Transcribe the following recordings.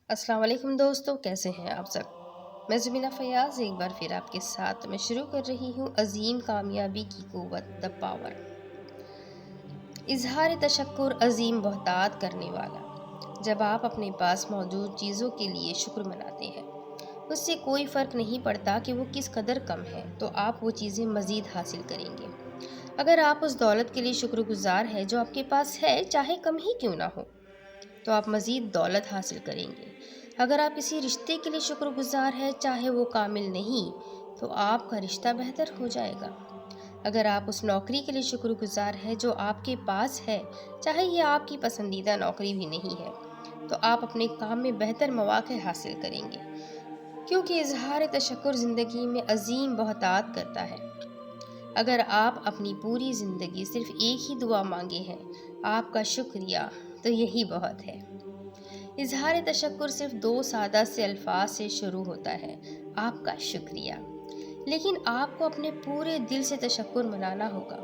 السلام علیکم دوستو، کیسے ہیں آپ سب؟ میں زمینہ فیاض ایک بار پھر آپ کے ساتھ میں شروع کر رہی ہوں عظیم کامیابی کی قوت دا پاور۔ اظہار تشکر عظیم بہتات کرنے والا۔ جب آپ اپنے پاس موجود چیزوں کے لیے شکر مناتے ہیں، اس سے کوئی فرق نہیں پڑتا کہ وہ کس قدر کم ہے، تو آپ وہ چیزیں مزید حاصل کریں گے۔ اگر آپ اس دولت کے لیے شکر گزار ہیں جو آپ کے پاس ہے، چاہے کم ہی کیوں نہ ہو، تو آپ مزید دولت حاصل کریں گے۔ اگر آپ کسی رشتے کے لیے شکر گزار ہیں، چاہے وہ کامل نہیں، تو آپ کا رشتہ بہتر ہو جائے گا۔ اگر آپ اس نوکری کے لیے شکر گزار ہیں جو آپ کے پاس ہے، چاہے یہ آپ کی پسندیدہ نوکری بھی نہیں ہے، تو آپ اپنے کام میں بہتر مواقع حاصل کریں گے، کیونکہ اظہار تشکر زندگی میں عظیم بہتات کرتا ہے۔ اگر آپ اپنی پوری زندگی صرف ایک ہی دعا مانگے ہیں، آپ کا شکریہ، تو یہی بہت ہے۔ اظہار تشکر صرف دو سادہ سے الفاظ سے شروع ہوتا ہے: آپ کا شکریہ۔ لیکن آپ کو اپنے پورے دل سے تشکر منانا ہوگا۔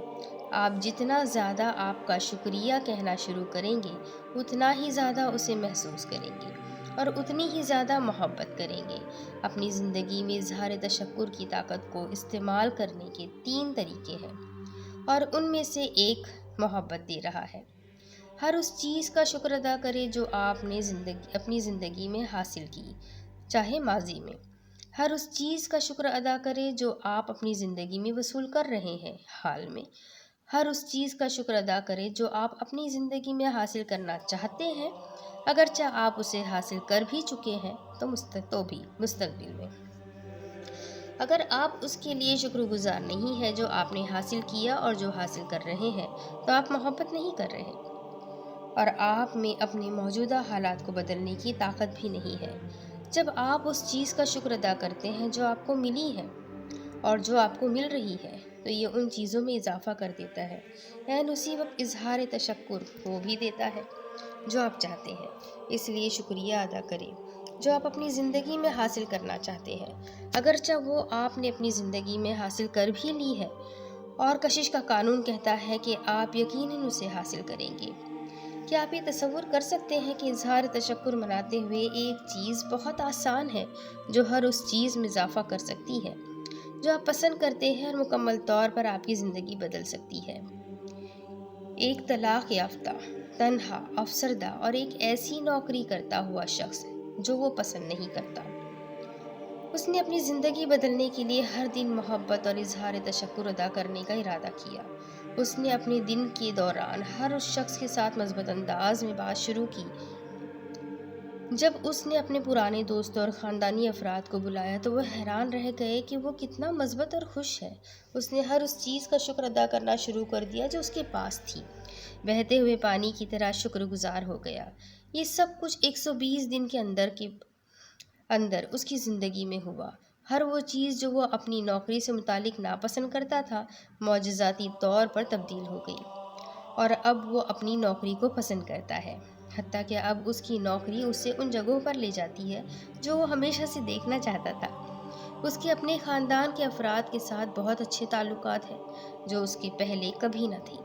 آپ جتنا زیادہ آپ کا شکریہ کہنا شروع کریں گے، اتنا ہی زیادہ اسے محسوس کریں گے اور اتنی ہی زیادہ محبت کریں گے۔ اپنی زندگی میں اظہار تشکر کی طاقت کو استعمال کرنے کے 3 طریقے ہیں، اور ان میں سے ایک محبت دے رہا ہے۔ ہر اس چیز کا شکر ادا کرے جو آپ نے اپنی زندگی میں حاصل کی، چاہے ماضی میں۔ ہر اس چیز کا شکر ادا کرے جو آپ اپنی زندگی میں وصول کر رہے ہیں، حال میں۔ ہر اس چیز کا شکر ادا کرے جو آپ اپنی زندگی میں حاصل کرنا چاہتے ہیں، اگرچہ آپ اسے حاصل کر بھی چکے ہیں تو بھی مستقبل میں۔ اگر آپ اس کے لیے شکر گزار نہیں ہیں جو آپ نے حاصل کیا اور جو حاصل کر رہے ہیں، تو آپ محبت نہیں کر رہے، اور آپ میں اپنے موجودہ حالات کو بدلنے کی طاقت بھی نہیں ہے۔ جب آپ اس چیز کا شکر ادا کرتے ہیں جو آپ کو ملی ہے اور جو آپ کو مل رہی ہے، تو یہ ان چیزوں میں اضافہ کر دیتا ہے۔ اسی وقت اظہار تشکر وہ بھی دیتا ہے جو آپ چاہتے ہیں۔ اس لیے شکریہ ادا کریں جو آپ اپنی زندگی میں حاصل کرنا چاہتے ہیں، اگرچہ وہ آپ نے اپنی زندگی میں حاصل کر بھی لی ہے، اور کشش کا قانون کہتا ہے کہ آپ یقیناً اسے حاصل کریں گے۔ کیا آپ یہ تصور کر سکتے ہیں کہ اظہار تشکر مناتے ہوئے ایک چیز بہت آسان ہے جو ہر اس چیز میں اضافہ کر سکتی ہے جو آپ پسند کرتے ہیں، اور مکمل طور پر آپ کی زندگی بدل سکتی ہے؟ ایک طلاق یافتہ، تنہا، افسردہ اور ایک ایسی نوکری کرتا ہوا شخص جو وہ پسند نہیں کرتا، اس نے اپنی زندگی بدلنے کے لیے ہر دن محبت اور اظہار تشکر ادا کرنے کا ارادہ کیا۔ اس نے اپنے دن کے دوران ہر اس شخص کے ساتھ مثبت انداز میں بات شروع کی۔ جب اس نے اپنے پرانے دوستوں اور خاندانی افراد کو بلایا تو وہ حیران رہ گئے کہ وہ کتنا مثبت اور خوش ہے۔ اس نے ہر اس چیز کا شکر ادا کرنا شروع کر دیا جو اس کے پاس تھی، بہتے ہوئے پانی کی طرح شکر گزار ہو گیا۔ یہ سب کچھ 120 دن کے اندر اس کی زندگی میں ہوا۔ ہر وہ چیز جو وہ اپنی نوکری سے متعلق ناپسند کرتا تھا، معجزاتی طور پر تبدیل ہو گئی، اور اب وہ اپنی نوکری کو پسند کرتا ہے۔ حتیٰ کہ اب اس کی نوکری اسے ان جگہوں پر لے جاتی ہے جو وہ ہمیشہ سے دیکھنا چاہتا تھا۔ اس کے اپنے خاندان کے افراد کے ساتھ بہت اچھے تعلقات ہیں جو اس کے پہلے کبھی نہ تھے۔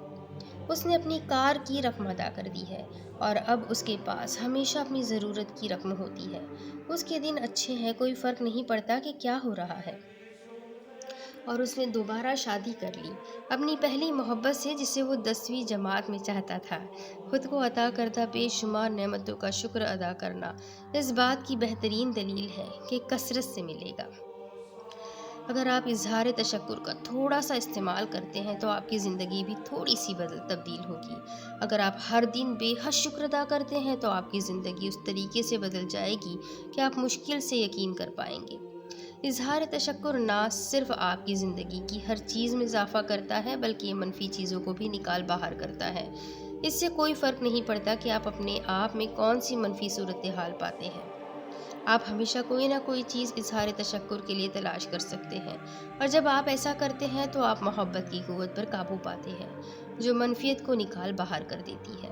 اس نے اپنی کار کی رقم ادا کر دی ہے، اور اب اس کے پاس ہمیشہ اپنی ضرورت کی رقم ہوتی ہے۔ اس کے دن اچھے ہیں، کوئی فرق نہیں پڑتا کہ کیا ہو رہا ہے، اور اس نے دوبارہ شادی کر لی اپنی پہلی محبت سے، جسے وہ 10ویں جماعت میں چاہتا تھا۔ خود کو عطا کردہ بے شمار نعمتوں کا شکر ادا کرنا اس بات کی بہترین دلیل ہے کہ کثرت سے ملے گا۔ اگر آپ اظہار تشکر کا تھوڑا سا استعمال کرتے ہیں تو آپ کی زندگی بھی تھوڑی سی تبدیل ہوگی۔ اگر آپ ہر دن بے حد شکر ادا کرتے ہیں تو آپ کی زندگی اس طریقے سے بدل جائے گی کہ آپ مشکل سے یقین کر پائیں گے۔ اظہار تشکر نہ صرف آپ کی زندگی کی ہر چیز میں اضافہ کرتا ہے، بلکہ یہ منفی چیزوں کو بھی نکال باہر کرتا ہے۔ اس سے کوئی فرق نہیں پڑتا کہ آپ اپنے آپ میں کون سی منفی صورتحال پاتے ہیں، آپ ہمیشہ کوئی نہ کوئی چیز اظہار تشکر کے لیے تلاش کر سکتے ہیں، اور جب آپ ایسا کرتے ہیں تو آپ محبت کی قوت پر قابو پاتے ہیں جو منفیت کو نکال باہر کر دیتی ہے۔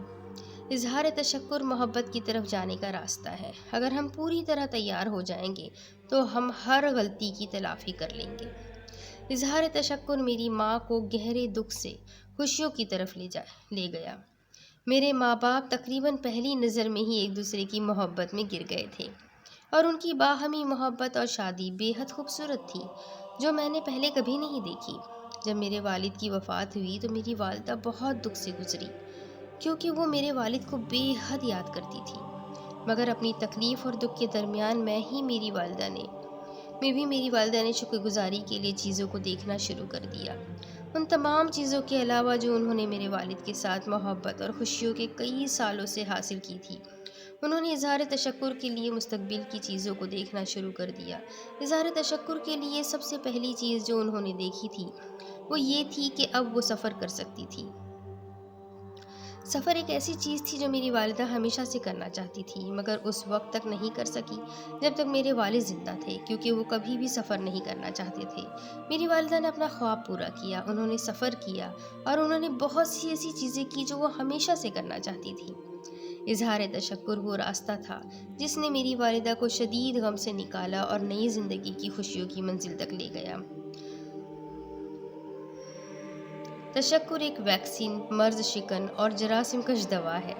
اظہار تشکر محبت کی طرف جانے کا راستہ ہے۔ اگر ہم پوری طرح تیار ہو جائیں گے تو ہم ہر غلطی کی تلافی کر لیں گے۔ اظہار تشکر میری ماں کو گہرے دکھ سے خوشیوں کی طرف لے گیا۔ میرے ماں باپ تقریباً پہلی نظر میں ہی ایک دوسرے کی محبت میں گر گئے تھے، اور ان کی باہمی محبت اور شادی بے حد خوبصورت تھی، جو میں نے پہلے کبھی نہیں دیکھی۔ جب میرے والد کی وفات ہوئی تو میری والدہ بہت دکھ سے گزری، کیونکہ وہ میرے والد کو بے حد یاد کرتی تھی۔ مگر اپنی تکلیف اور دکھ کے درمیان میری والدہ نے شکر گزاری کے لیے چیزوں کو دیکھنا شروع کر دیا۔ ان تمام چیزوں کے علاوہ جو انہوں نے میرے والد کے ساتھ محبت اور خوشیوں کے کئی سالوں سے حاصل کی تھی، انہوں نے اظہار تشکر کے لیے مستقبل کی چیزوں کو دیکھنا شروع کر دیا۔ اظہار تشکر کے لیے سب سے پہلی چیز جو انہوں نے دیکھی تھی وہ یہ تھی کہ اب وہ سفر کر سکتی تھی۔ سفر ایک ایسی چیز تھی جو میری والدہ ہمیشہ سے کرنا چاہتی تھی، مگر اس وقت تک نہیں کر سکی جب تک میرے والد زندہ تھے، کیونکہ وہ کبھی بھی سفر نہیں کرنا چاہتے تھے۔ میری والدہ نے اپنا خواب پورا کیا، انہوں نے سفر کیا، اور انہوں نے بہت سی ایسی چیزیں کی جو وہ ہمیشہ سے کرنا چاہتی تھی۔ اظہار تشکر وہ راستہ تھا جس نے میری والدہ کو شدید غم سے نکالا اور نئی زندگی کی خوشیوں کی منزل تک لے گیا۔ تشکر ایک ویکسین، مرض شکن اور جراثیم کش دوا ہے۔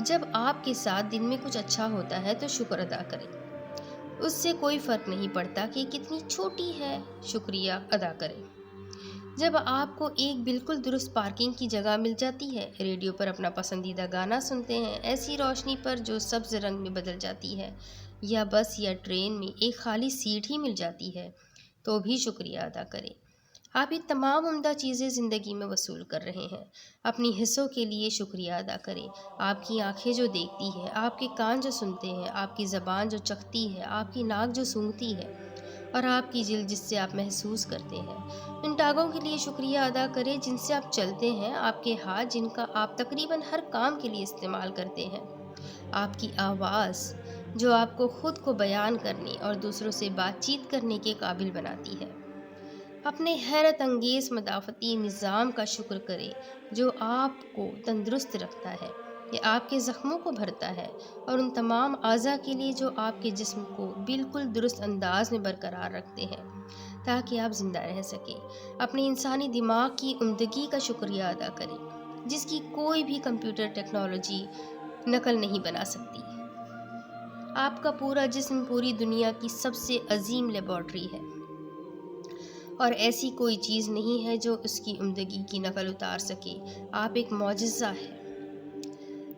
جب آپ کے ساتھ دن میں کچھ اچھا ہوتا ہے تو شکر ادا کریں۔ اس سے کوئی فرق نہیں پڑتا کہ کتنی چھوٹی ہے، شکریہ ادا کریں۔ جب آپ کو ایک بالکل درست پارکنگ کی جگہ مل جاتی ہے، ریڈیو پر اپنا پسندیدہ گانا سنتے ہیں، ایسی روشنی پر جو سبز رنگ میں بدل جاتی ہے، یا بس یا ٹرین میں ایک خالی سیٹ ہی مل جاتی ہے، تو بھی شکریہ ادا کریں۔ آپ یہ تمام عمدہ چیزیں زندگی میں وصول کر رہے ہیں۔ اپنی حصوں کے لیے شکریہ ادا کریں۔ آپ کی آنکھیں جو دیکھتی ہیں، آپ کے کان جو سنتے ہیں، آپ کی زبان جو چکھتی ہے، آپ کی ناک جو سونگھتی ہے، اور آپ کی جلد جس سے آپ محسوس کرتے ہیں۔ ان ٹانگوں کے لیے شکریہ ادا کریں جن سے آپ چلتے ہیں، آپ کے ہاتھ جن کا آپ تقریباً ہر کام کے لیے استعمال کرتے ہیں، آپ کی آواز جو آپ کو خود کو بیان کرنے اور دوسروں سے بات چیت کرنے کے قابل بناتی ہے۔ اپنے حیرت انگیز مدافعتی نظام کا شکر کریں جو آپ کو تندرست رکھتا ہے، یہ آپ کے زخموں کو بھرتا ہے، اور ان تمام اعضاء کے لیے جو آپ کے جسم کو بالکل درست انداز میں برقرار رکھتے ہیں تاکہ آپ زندہ رہ سکیں۔ اپنے انسانی دماغ کی عمدگی کا شکریہ ادا کریں جس کی کوئی بھی کمپیوٹر ٹیکنالوجی نقل نہیں بنا سکتی۔ آپ کا پورا جسم پوری دنیا کی سب سے عظیم لیبارٹری ہے، اور ایسی کوئی چیز نہیں ہے جو اس کی عمدگی کی نقل اتار سکے۔ آپ ایک معجزہ ہے۔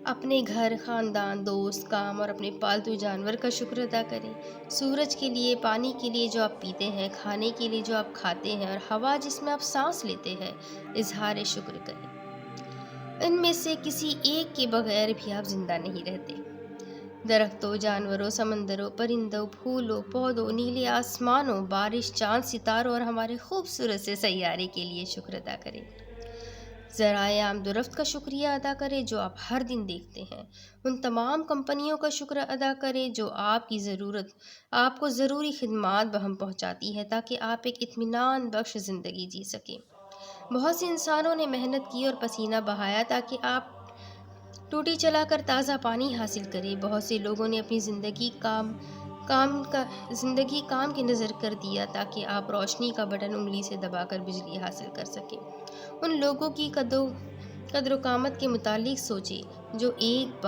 اپنے گھر، خاندان، دوست، کام اور اپنے پالتو جانور کا شکر ادا کریں۔ سورج کے لیے، پانی کے لیے جو آپ پیتے ہیں، کھانے کے لیے جو آپ کھاتے ہیں، اور ہوا جس میں آپ سانس لیتے ہیں، اظہار شکر کریں۔ ان میں سے کسی ایک کے بغیر بھی آپ زندہ نہیں رہتے۔ درختوں، جانوروں، سمندروں، پرندوں، پھولوں، پودوں، نیلے آسمانوں، بارش، چاند، ستاروں اور ہمارے خوبصورت سے سیارے کے لیے شکر ادا کریں۔ ذرائع آمد و رفت کا شکریہ ادا کریں جو آپ ہر دن دیکھتے ہیں۔ ان تمام کمپنیوں کا شکر ادا کریں جو آپ کو ضروری خدمات بہم پہنچاتی ہے تاکہ آپ ایک اطمینان بخش زندگی جی سکیں۔ بہت سے انسانوں نے محنت کی اور پسینہ بہایا تاکہ آپ ٹوٹی چلا کر تازہ پانی حاصل کریں۔ بہت سے لوگوں نے اپنی زندگی کام کی نظر کر دیا تاکہ آپ روشنی کا بٹن انگلی سے دبا کر بجلی حاصل کر سکیں۔ ان لوگوں کی قدر و قامت کے متعلق سوچیں جو ایک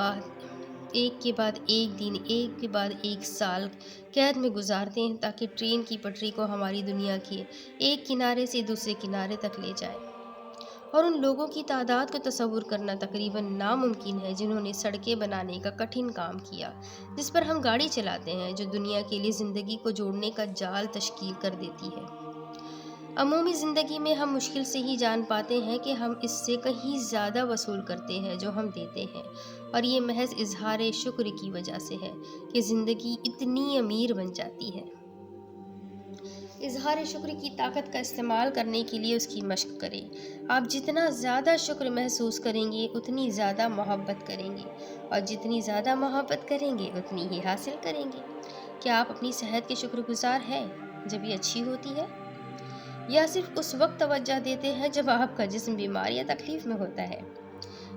کے بعد ایک دن، ایک کے بعد ایک سال قید میں گزارتے ہیں تاکہ ٹرین کی پٹری کو ہماری دنیا کے ایک کنارے سے دوسرے کنارے تک لے جائے۔ اور ان لوگوں کی تعداد کو تصور کرنا تقریباً ناممکن ہے جنہوں نے سڑکیں بنانے کا کٹھن کام کیا جس پر ہم گاڑی چلاتے ہیں، جو دنیا کے لیے زندگی کو جوڑنے کا جال تشکیل کر دیتی ہے۔ عمومی زندگی میں ہم مشکل سے ہی جان پاتے ہیں کہ ہم اس سے کہیں زیادہ وصول کرتے ہیں جو ہم دیتے ہیں، اور یہ محض اظہار شکر کی وجہ سے ہے کہ زندگی اتنی امیر بن جاتی ہے۔ اظہار شکر کی طاقت کا استعمال کرنے کے لیے اس کی مشق کریں۔ آپ جتنا زیادہ شکر محسوس کریں گے اتنی زیادہ محبت کریں گے، اور جتنی زیادہ محبت کریں گے اتنی ہی حاصل کریں گے۔ کیا آپ اپنی صحت کے شکر گزار ہیں جب یہ اچھی ہوتی ہے، یا صرف اس وقت توجہ دیتے ہیں جب آپ کا جسم بیمار یا تکلیف میں ہوتا ہے؟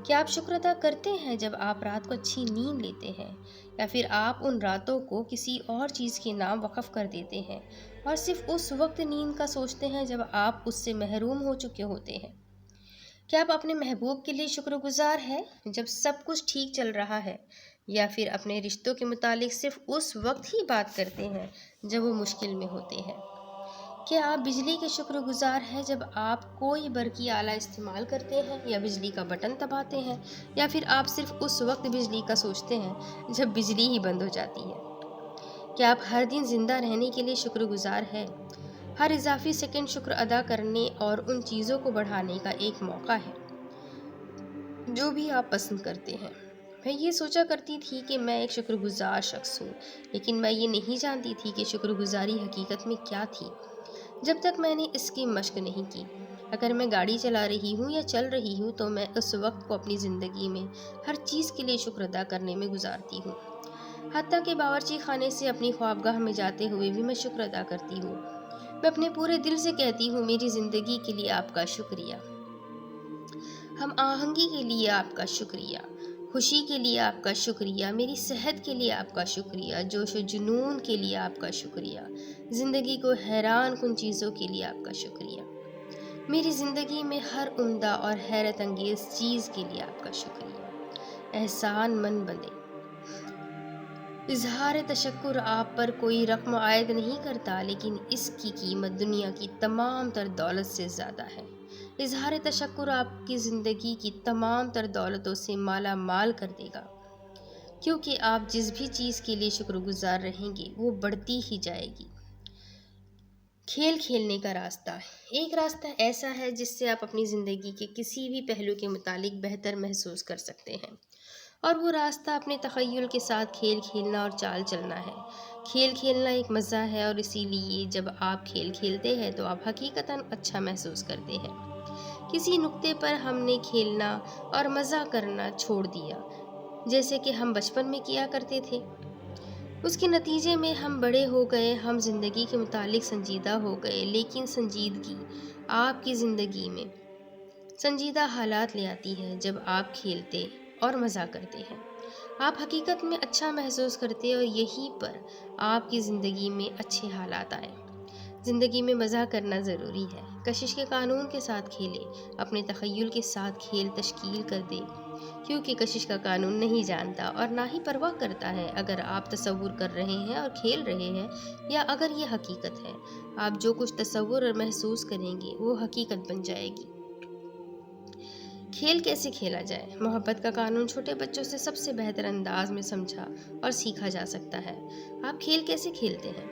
کیا آپ شکر ادا کرتے ہیں جب آپ رات کو اچھی نیند لیتے ہیں، یا پھر آپ ان راتوں کو کسی اور چیز کے نام وقف کر دیتے ہیں اور صرف اس وقت نیند کا سوچتے ہیں جب آپ اس سے محروم ہو چکے ہوتے ہیں؟ کیا آپ اپنے محبوب کے لیے شکر گزار ہیں جب سب کچھ ٹھیک چل رہا ہے، یا پھر اپنے رشتوں کے متعلق صرف اس وقت ہی بات کرتے ہیں جب وہ مشکل میں ہوتے ہیں؟ کیا آپ بجلی کے شکر گزار ہیں جب آپ کوئی برقی آلہ استعمال کرتے ہیں یا بجلی کا بٹن دباتے ہیں، یا پھر آپ صرف اس وقت بجلی کا سوچتے ہیں جب بجلی ہی بند ہو جاتی ہے؟ کیا آپ ہر دن زندہ رہنے کے لیے شکر گزار ہیں؟ ہر اضافی سیکنڈ شکر ادا کرنے اور ان چیزوں کو بڑھانے کا ایک موقع ہے جو بھی آپ پسند کرتے ہیں۔ میں یہ سوچا کرتی تھی کہ میں ایک شکر گزار شخص ہوں، لیکن میں یہ نہیں جانتی تھی کہ شکر گزاری حقیقت میں کیا تھی جب تک میں نے اس کی مشق نہیں کی۔ اگر میں گاڑی چلا رہی ہوں یا چل رہی ہوں تو میں اس وقت کو اپنی زندگی میں ہر چیز کے لیے شکر ادا کرنے میں گزارتی ہوں، حتیٰ کہ باورچی خانے سے اپنی خوابگاہ میں جاتے ہوئے بھی میں شکر ادا کرتی ہوں۔ میں اپنے پورے دل سے کہتی ہوں، میری زندگی کے لیے آپ کا شکریہ، ہم آہنگی کے لیے آپ کا شکریہ، خوشی کے لیے آپ کا شکریہ، میری صحت کے لیے آپ کا شکریہ، جوش و جنون کے لیے آپ کا شکریہ، زندگی کو حیران کن چیزوں کے لیے آپ کا شکریہ، میری زندگی میں ہر عمدہ اور حیرت انگیز چیز کے لیے آپ کا شکریہ۔ احسان مند بندے، اظہار تشکر آپ پر کوئی رقم عائد نہیں کرتا، لیکن اس کی قیمت دنیا کی تمام تر دولت سے زیادہ ہے۔ اظہار تشکر آپ کی زندگی کی تمام تر دولتوں سے مالا مال کر دے گا، کیونکہ آپ جس بھی چیز کے لیے شکر گزار رہیں گے وہ بڑھتی ہی جائے گی۔ کھیل کھیلنے کا راستہ، ایک راستہ ایسا ہے جس سے آپ اپنی زندگی کے کسی بھی پہلو کے متعلق بہتر محسوس کر سکتے ہیں، اور وہ راستہ اپنے تخیل کے ساتھ کھیل کھیلنا اور چال چلنا ہے۔ کھیل کھیلنا ایک مزہ ہے، اور اسی لیے جب آپ کھیل کھیلتے ہیں تو آپ حقیقتاً اچھا محسوس کرتے ہیں۔ کسی نقطے پر ہم نے کھیلنا اور مزہ کرنا چھوڑ دیا، جیسے کہ ہم بچپن میں کیا کرتے تھے۔ اس کے نتیجے میں ہم بڑے ہو گئے، ہم زندگی کے متعلق سنجیدہ ہو گئے، لیکن سنجیدگی آپ کی زندگی میں سنجیدہ حالات لے آتی ہے۔ جب آپ کھیلتے اور مزہ کرتے ہیں، آپ حقیقت میں اچھا محسوس کرتے، اور یہیں پر آپ کی زندگی میں اچھے حالات آئے۔ زندگی میں مزہ کرنا ضروری ہے۔ کشش کے قانون کے ساتھ کھیلے، اپنے تخیل کے ساتھ کھیل تشکیل کر دے، کیونکہ کشش کا قانون نہیں جانتا اور نہ ہی پرواہ کرتا ہے اگر آپ تصور کر رہے ہیں اور کھیل رہے ہیں یا اگر یہ حقیقت ہے۔ آپ جو کچھ تصور اور محسوس کریں گے وہ حقیقت بن جائے گی۔ کھیل کیسے کھیلا جائے؟ محبت کا قانون چھوٹے بچوں سے سب سے بہتر انداز میں سمجھا اور سیکھا جا سکتا ہے۔ آپ کھیل کیسے کھیلتے ہیں؟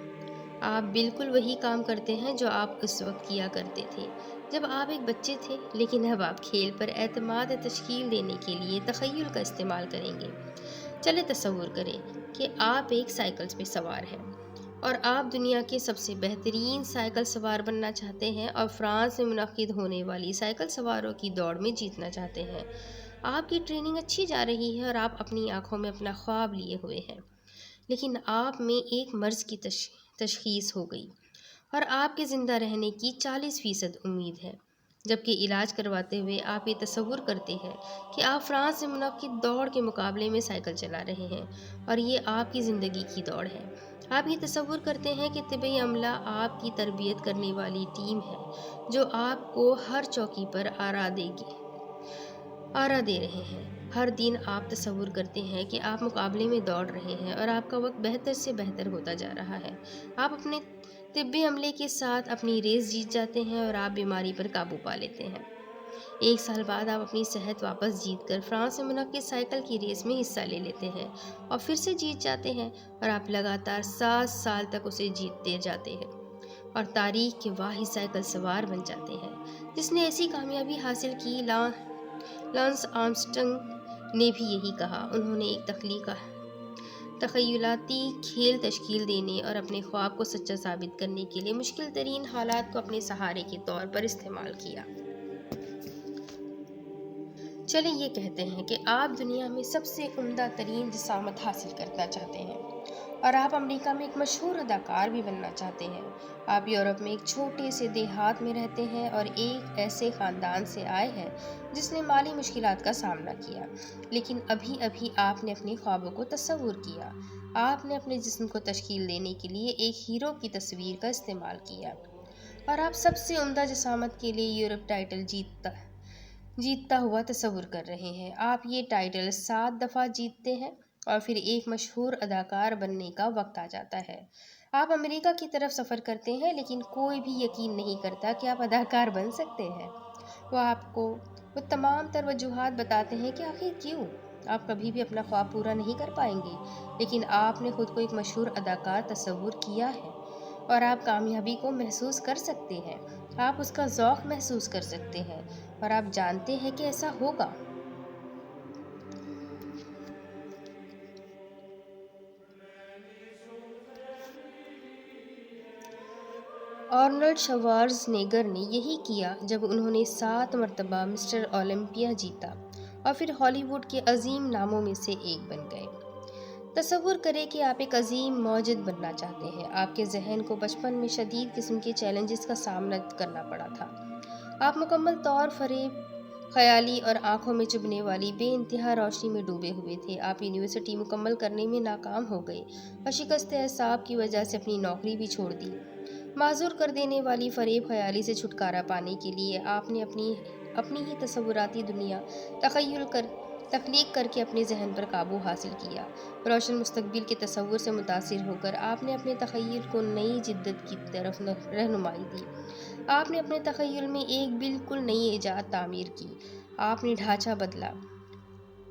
آپ بالکل وہی کام کرتے ہیں جو آپ اس وقت کیا کرتے تھے جب آپ ایک بچے تھے، لیکن اب آپ کھیل پر اعتماد تشکیل دینے کے لیے تخیل کا استعمال کریں گے۔ چلے تصور کریں کہ آپ ایک سائیکل پہ سوار ہیں، اور آپ دنیا کے سب سے بہترین سائیکل سوار بننا چاہتے ہیں اور فرانس میں منعقد ہونے والی سائیکل سواروں کی دوڑ میں جیتنا چاہتے ہیں۔ آپ کی ٹریننگ اچھی جا رہی ہے اور آپ اپنی آنکھوں میں اپنا خواب لیے ہوئے ہیں، لیکن آپ میں ایک مرض کی تشخیص ہو گئی اور آپ کے زندہ رہنے کی 40% امید ہے، جبکہ علاج کرواتے ہوئے آپ یہ تصور کرتے ہیں کہ آپ فرانس میں منعقد دوڑ کے مقابلے میں سائیکل چلا رہے ہیں اور یہ آپ کی زندگی کی دوڑ ہے۔ آپ یہ تصور کرتے ہیں کہ طبی عملہ آپ کی تربیت کرنے والی ٹیم ہے جو آپ کو ہر چوکی پر آرا دے رہے ہیں۔ ہر دن آپ تصور کرتے ہیں کہ آپ مقابلے میں دوڑ رہے ہیں اور آپ کا وقت بہتر سے بہتر ہوتا جا رہا ہے۔ آپ اپنے طبی عملے کے ساتھ اپنی ریس جیت جاتے ہیں اور آپ بیماری پر قابو پا لیتے ہیں۔ 1 سال بعد آپ اپنی صحت واپس جیت کر فرانس میں منعقد سائیکل کی ریس میں حصہ لے لیتے ہیں اور پھر سے جیت جاتے ہیں، اور آپ لگاتار 7 سال تک اسے جیتتے جاتے ہیں اور تاریخ کے واحد سائیکل سوار بن جاتے ہیں جس نے ایسی کامیابی حاصل کی۔ لانس آرمسٹرنگ نے بھی یہی کہا۔ انہوں نے ایک تخیلاتی کھیل تشکیل دینے اور اپنے خواب کو سچا ثابت کرنے کے لیے مشکل ترین حالات کو اپنے سہارے کے طور پر استعمال کیا۔ چلیں یہ کہتے ہیں کہ آپ دنیا میں سب سے عمدہ ترین جسامت حاصل کرنا چاہتے ہیں اور آپ امریکہ میں ایک مشہور اداکار بھی بننا چاہتے ہیں۔ آپ یورپ میں ایک چھوٹے سے دیہات میں رہتے ہیں اور ایک ایسے خاندان سے آئے ہیں جس نے مالی مشکلات کا سامنا کیا، لیکن ابھی آپ نے اپنے خوابوں کو تصور کیا۔ آپ نے اپنے جسم کو تشکیل دینے کے لیے ایک ہیرو کی تصویر کا استعمال کیا، اور آپ سب سے عمدہ جسامت کے لیے یورپ ٹائٹل جیتتا ہوا تصور کر رہے ہیں۔ آپ یہ ٹائٹل 7 دفعہ جیتتے ہیں اور پھر ایک مشہور اداکار بننے کا وقت آ جاتا ہے۔ آپ امریکہ کی طرف سفر کرتے ہیں لیکن کوئی بھی یقین نہیں کرتا کہ آپ اداکار بن سکتے ہیں۔ وہ آپ کو وہ تمام تر وجوہات بتاتے ہیں کہ آخر کیوں آپ کبھی بھی اپنا خواب پورا نہیں کر پائیں گے، لیکن آپ نے خود کو ایک مشہور اداکار تصور کیا ہے اور آپ کامیابی کو محسوس کر سکتے ہیں۔ آپ اس کا ذوق محسوس کر سکتے ہیں اور آپ جانتے ہیں کہ ایسا ہوگا۔ آرنلڈ شوارزنیگر نے یہی کیا جب انہوں نے 7 مرتبہ مسٹر اولمپیا جیتا اور پھر ہالی ووڈ کے عظیم ناموں میں سے ایک بن گئے۔ تصور کریں کہ آپ ایک عظیم موجد بننا چاہتے ہیں۔ آپ کے ذہن کو بچپن میں شدید قسم کے چیلنجز کا سامنا کرنا پڑا تھا۔ آپ مکمل طور فریب خیالی اور آنکھوں میں چبھنے والی بے انتہا روشنی میں ڈوبے ہوئے تھے۔ آپ یونیورسٹی مکمل کرنے میں ناکام ہو گئے اور شکست اعصاب کی وجہ سے اپنی نوکری بھی چھوڑ دی۔ معذور کر دینے والی فریب خیالی سے چھٹکارا پانے کے لیے آپ نے اپنی ہی تصوراتی دنیا تخلیق کر کے اپنے ذہن پر قابو حاصل کیا۔ روشن مستقبل کے تصور سے متاثر ہو کر آپ نے اپنے تخیل کو نئی جدت کی طرف رہنمائی دی۔ آپ نے اپنے تخیل میں ایک بالکل نئی ایجاد تعمیر کی۔ آپ نے ڈھانچہ بدلا،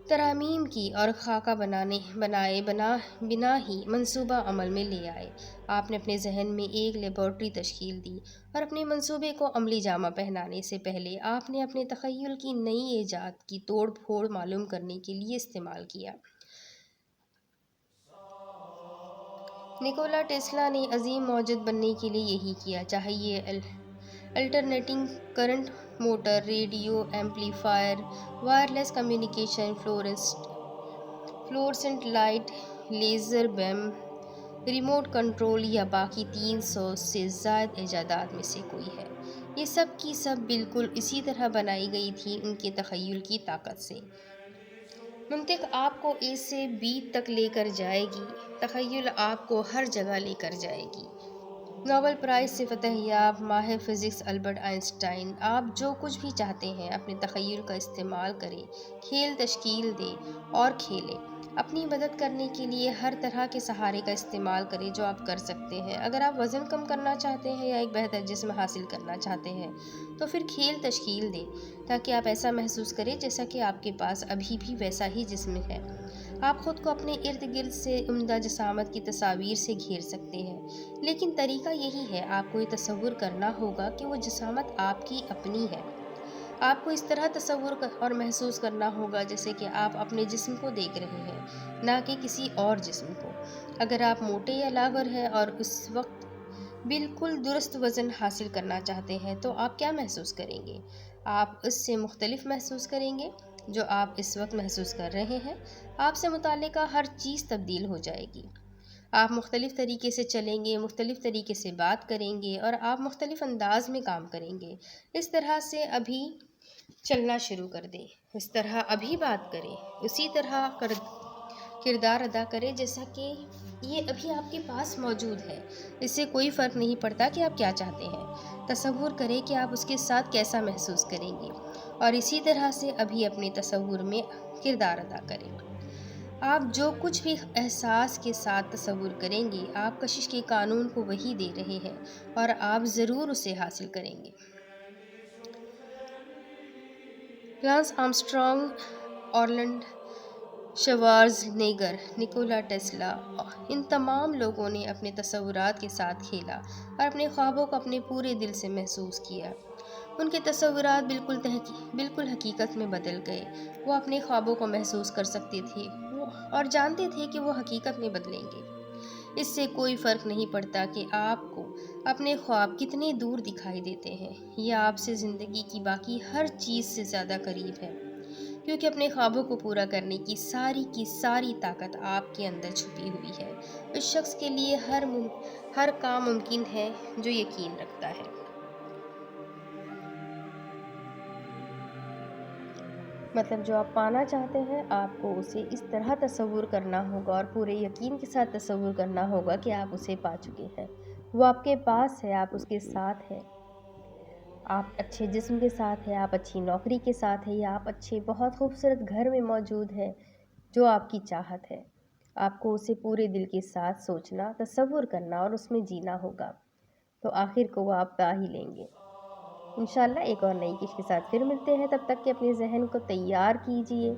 ترامیم کی اور خاکہ بنائے بنا ہی منصوبہ عمل میں لے آئے۔ آپ نے اپنے ذہن میں ایک لیبارٹری تشکیل دی اور اپنے منصوبے کو عملی جامہ پہنانے سے پہلے آپ نے اپنے تخیل کی نئی ایجاد کی توڑ پھوڑ معلوم کرنے کے لیے استعمال کیا۔ نیکولا ٹیسلا نے عظیم موجد بننے کے لیے یہی کیا، چاہے یہ alternating current motor, radio amplifier, wireless communication, fluorescent light, laser beam, remote control یا باقی 300 سے زائد ایجادات میں سے کوئی ہے۔ یہ سب کی سب بالکل اسی طرح بنائی گئی تھی ان کے تخیل کی طاقت سے۔ منطق آپ کو اے سے بی تک لے کر جائے گی، تخیل آپ کو ہر جگہ لے کر جائے گی۔ نوبل پرائز سے فتح یاب ماہر فزکس البرٹ آئنسٹائن، آپ جو کچھ بھی چاہتے ہیں اپنے تخیل کا استعمال کریں، کھیل تشکیل دیں اور کھیلیں۔ اپنی مدد کرنے کے لیے ہر طرح کے سہارے کا استعمال کریں جو آپ کر سکتے ہیں۔ اگر آپ وزن کم کرنا چاہتے ہیں یا ایک بہتر جسم حاصل کرنا چاہتے ہیں تو پھر کھیل تشکیل دیں تاکہ آپ ایسا محسوس کریں جیسا کہ آپ کے پاس ابھی بھی ویسا ہی جسم ہے۔ آپ خود کو اپنے ارد گرد سے عمدہ جسامت کی تصاویر سے گھیر سکتے ہیں، لیکن طریقہ یہی ہے، آپ کو یہ تصور کرنا ہوگا کہ وہ جسامت آپ کی اپنی ہے۔ آپ کو اس طرح تصور اور محسوس کرنا ہوگا جیسے کہ آپ اپنے جسم کو دیکھ رہے ہیں، نہ کہ کسی اور جسم کو۔ اگر آپ موٹے یا لاغر ہیں اور اس وقت بالکل درست وزن حاصل کرنا چاہتے ہیں تو آپ کیا محسوس کریں گے؟ آپ اس سے مختلف محسوس کریں گے جو آپ اس وقت محسوس کر رہے ہیں۔ آپ سے متعلقہ ہر چیز تبدیل ہو جائے گی۔ آپ مختلف طریقے سے چلیں گے، مختلف طریقے سے بات کریں گے اور آپ مختلف انداز میں کام کریں گے۔ اس طرح سے ابھی چلنا شروع کر دیں، اس طرح ابھی بات کریں، اسی طرح کردار ادا کریں جیسا کہ یہ ابھی آپ کے پاس موجود ہے۔ اس سے کوئی فرق نہیں پڑتا کہ آپ کیا چاہتے ہیں۔ تصور کریں کہ آپ اس کے ساتھ کیسا محسوس کریں گے اور اسی طرح سے ابھی اپنے تصور میں کردار ادا کریں۔ آپ جو کچھ بھی احساس کے ساتھ تصور کریں گے، آپ کشش کے قانون کو وہی دے رہے ہیں اور آپ ضرور اسے حاصل کریں گے۔ لانس آرمسٹرانگ، آرنلڈ شوارزنیگر، نیکولا ٹیسلا، ان تمام لوگوں نے اپنے تصورات کے ساتھ کھیلا اور اپنے خوابوں کو اپنے پورے دل سے محسوس کیا۔ ان کے تصورات بالکل حقیقت میں بدل گئے۔ وہ اپنے خوابوں کو محسوس کر سکتے تھے اور جانتے تھے کہ وہ حقیقت میں بدلیں گے۔ اس سے کوئی فرق نہیں پڑتا کہ آپ کو اپنے خواب کتنے دور دکھائی دیتے ہیں، یہ آپ سے زندگی کی باقی ہر چیز سے زیادہ قریب ہے، کیونکہ اپنے خوابوں کو پورا کرنے کی ساری طاقت آپ کے اندر چھپی ہوئی ہے۔ اس شخص کے لیے ہر کام ممکن ہے جو یقین رکھتا ہے۔ مطلب جو آپ پانا چاہتے ہیں، آپ کو اسے اس طرح تصور کرنا ہوگا اور پورے یقین کے ساتھ تصور کرنا ہوگا کہ آپ اسے پا چکے ہیں۔ وہ آپ کے پاس ہے، آپ اس کے ساتھ ہیں۔ آپ اچھے جسم کے ساتھ ہیں، آپ اچھی نوکری کے ساتھ ہیں، یا آپ اچھے بہت خوبصورت گھر میں موجود ہیں، جو آپ کی چاہت ہے، آپ کو اسے پورے دل کے ساتھ سوچنا، تصور کرنا اور اس میں جینا ہوگا، تو آخر کو وہ آپ پا ہی لیں گے۔ انشاءاللہ ایک اور نئی کش کے ساتھ پھر ملتے ہیں، تب تک کہ اپنے ذہن کو تیار کیجئے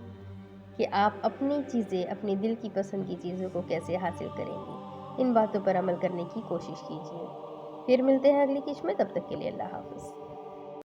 کہ آپ اپنی چیزیں، اپنے دل کی پسند کی چیزوں کو کیسے حاصل کریں گی۔ ان باتوں پر عمل کرنے کی کوشش کیجئے۔ پھر ملتے ہیں اگلی کش میں، تب تک کے لیے اللہ حافظ۔